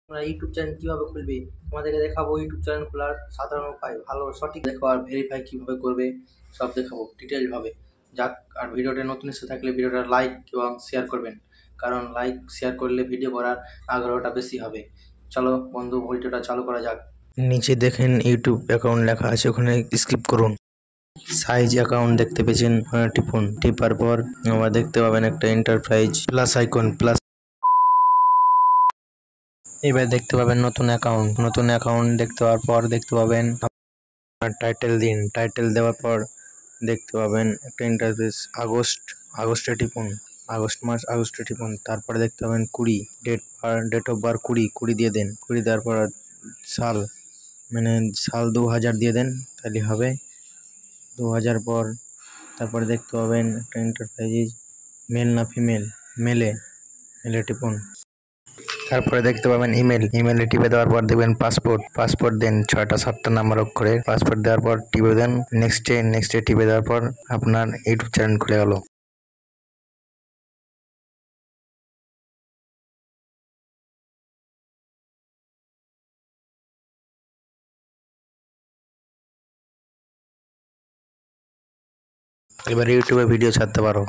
তোমরা YouTube channel কিভাবে খুলবে তোমাদেরকে দেখাবো। ইউটিউব চ্যানেল খোলার সাধারণ উপায়, ভালো সঠিক দেখো আর ভেরিফাই কিভাবে করবে সব দেখাবো ডিটেইল ভাবে। যাক, আর ভিডিওটা নতুন এসে থাকলে ভিডিওটা লাইক এবং শেয়ার করবেন, কারণ লাইক শেয়ার করলে ভিডিও করার আগ্রহটা বেশি হবে। চলো বন্ধু, ভিডিওটা চালু করা যাক। নিচে দেখেন ইউটিউব অ্যাকাউন্ট লেখা আছে, ওখানে স্কিপ করুন। সাইজ অ্যাকাউন্ট দেখতে পেয়েছেন, ওখানে টিপুন। টিপার পর আবার দেখতে পাবেন একটা এন্টারপ্রাইজ প্লাস আইকন প্লাস। এবার দেখতে পাবেন নতুন অ্যাকাউন্ট দেখতে পাওয়ার পর দেখতে পাবেন টাইটেল দিন। টাইটেল দেওয়ার পর দেখতে পাবেন একটা ইন্টারফেস আগস্টে টিপুন। আগস্টে টিপুন। তারপরে দেখতে পাবেন 20 ডেট অফ বার্থ 20 দিয়ে দেন। 20 দেওয়ার পর সাল, মানে সাল 2000 দিয়ে দেন, তাহলে হবে 2000। পর তারপরে দেখতে পাবেন একটা ইন্টারপ্রাইজ মেল না ফিমেল, মেলে টিপুন। তারপরে দেখতে পাবেন ইমেলে টিপে দেওয়ার পর দেখবেন পাসপোর্ট দেন 6টা 7টা নাম্বার অক্ষরে। পাসপোর্ট দেওয়ার পর টিপে দেন নেক্সটে টিপে দেওয়ার পর আপনার ইউটিউব চ্যানেল খুলে গেল। এবার ইউটিউবে ভিডিও ছাড়তে পারো।